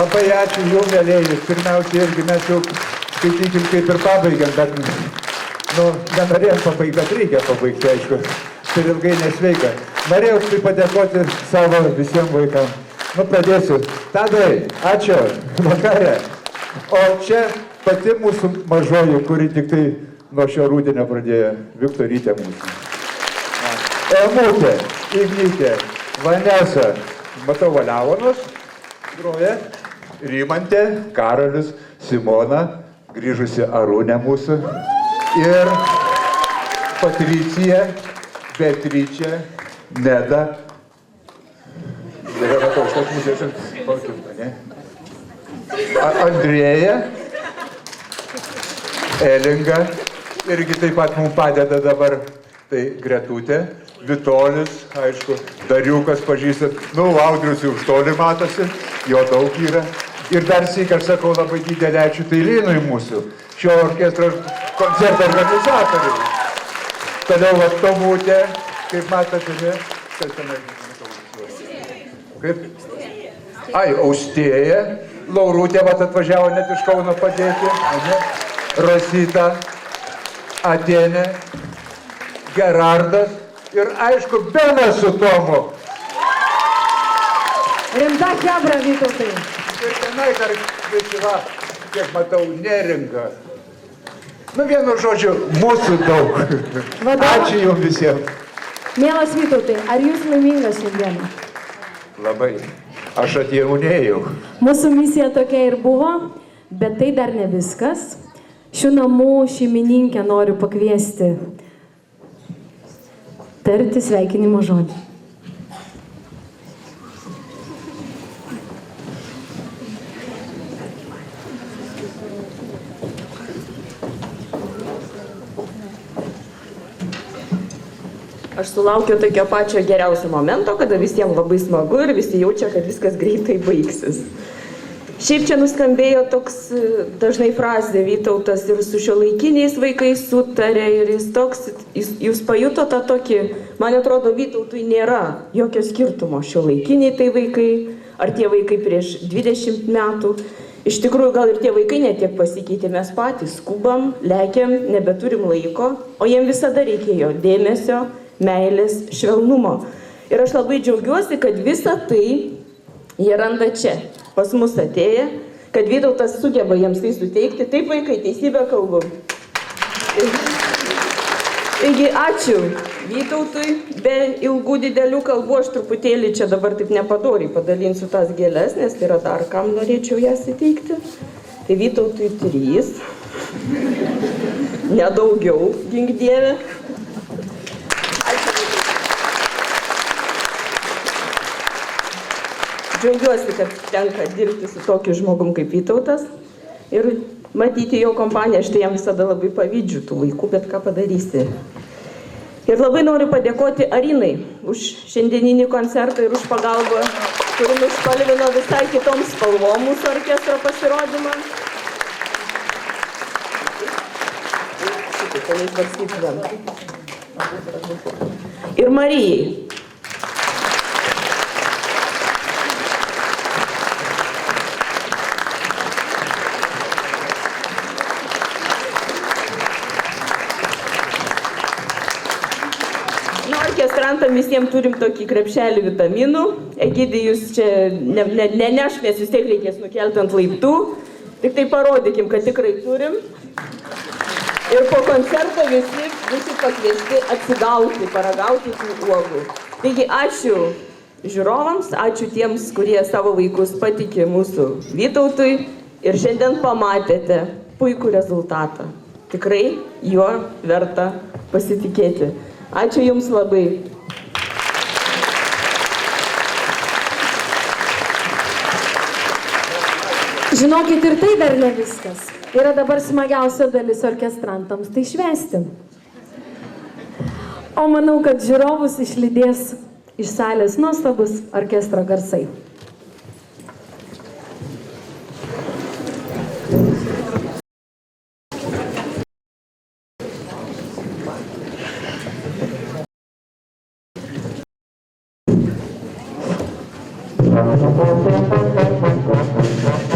Labai ačiū jums, mėlėjai. Pirmiausia, irgi mes jau skaitykim kaip ir pabaigiam, bet nenorėjom pabaigti, bet reikia pabaigti, aišku. Per ilgai nesveika. Norėjau tai padėkoti savo visiems vaikams. Pradėsiu. Tadai, ačiū. Vakarė. O čia pati mūsų mažoji, kuri tik tai nuo šio rūdienio pradėjo. Viktorytė mūsų. Emutė, Ignytė, Vanesa, matau Valiavonas, groja, Rymantė, Karolis, Simona, grįžusi Arūnė mūsų ir Patricija, Beatričė, Neda. Ir matau, šitas mūsų Andrėja, Elinga, irgi taip pat mums padeda dabar, tai Gretutė, Vitolis, aišku, Dariukas pažįstat, Audrius jau už toli matosi, jo daug yra. Ir dar sėk, aš sakau, labai didelį ačiū tai Linui mūsų, šio orkestro koncerto organizatoriui. Toliau Tomutė, kaip matote, kas tenai? Kaip? Ai, Austėja, Laurutė, atvažiavo net iš Kauno padėti, Rosita, Atėnė, Gerardas ir aišku, Benas su Tomu. Rimta chebra, Vytautai. Ir tenai dar visi va, kiek matau, Neringa. Vienu žodžiu, mūsų daug. Ačiū jums visiems. Mielas Vytautai, ar jūs laimingas šiandieną? Labai. Aš atjaunėjau. Mūsų misija tokia ir buvo, bet tai dar ne viskas. Šių namų šeimininkę noriu pakviesti tarti sveikinimo žodį. Aš sulaukiu tokio pačio geriausio momento, kada visiems labai smagu ir visi jaučia, kad viskas greitai baigsis. Šiaip čia nuskambėjo toks dažnai frazė, Vytautas ir su šiuolaikiniais vaikais sutarė ir jis toks, jūs pajuto tą tokį, man atrodo, Vytautui nėra jokio skirtumo šiuolaikiniai tai vaikai, ar tie vaikai prieš 20 metų. Iš tikrųjų, gal ir tie vaikai netiek pasikeitė, mes patys skubam, lekiam, nebeturim laiko, o jiem visada reikėjo dėmesio, meilės, švelnumo. Ir aš labai džiaugiuosi, kad visą tai jie randa čia, pas mus atėję, kad Vytautas sugeba jiems tai suteikti. Taip, vaikai, teisybę kalbu. Taigi, ačiū Vytautui, be ilgų didelių kalbų, aš truputėlį čia dabar taip nepadoriai padalinsiu tas gėles, nes yra dar kam norėčiau jas įteikti. Tai Vytautui 3, nedaugiau, gink Dieve. Džiaugiuosi, kad tenka dirbti su tokiu žmogum kaip Vytautas ir matyti jo kompaniją, aš tai jam visada labai pavydžiu tų vaikų, bet ką padarysi. Ir labai noriu padėkoti Arinai už šiandieninį koncertą ir už pagalbą, kuri nuspalvino visai kitom spalvom mūsų orkestro pasirodymą. Ir Marijai. Orkestrantam visiems turim tokį krepšelį vitaminų. Egidijus čia neneš, nes vis tiek reikės nukelti ant laiptų. Tik tai parodykim, kad tikrai turim. Ir po koncerto visi pakviesti atsigauti, paragauti tų uogų. Taigi ačiū žiūrovams, ačiū tiems, kurie savo vaikus patikė mūsų Vytautui. Ir šiandien pamatėte puikų rezultatą. Tikrai juo verta pasitikėti. Ačiū Jums labai. Žinokit, ir tai dar ne viskas. Yra dabar smagiausia dalis orkestrantams, tai švęsti. O manau, kad žiūrovus išlydės iš salės nuostabus orkestro garsai. Thank you.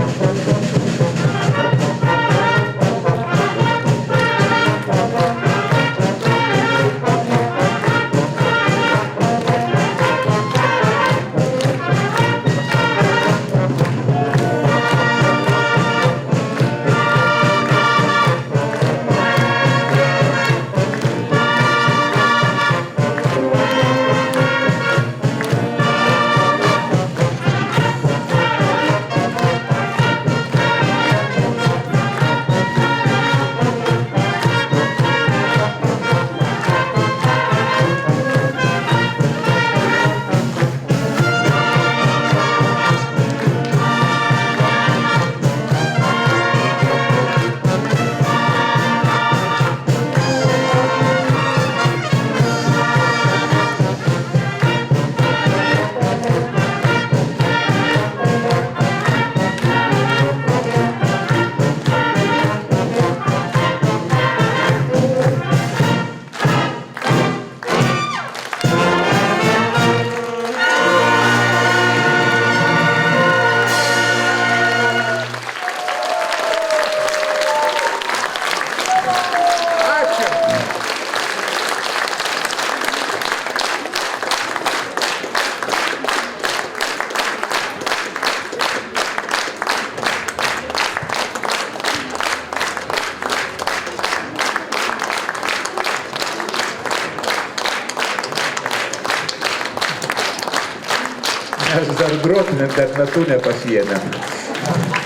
mes dar grotumėm, bet natų nepasiėmėm.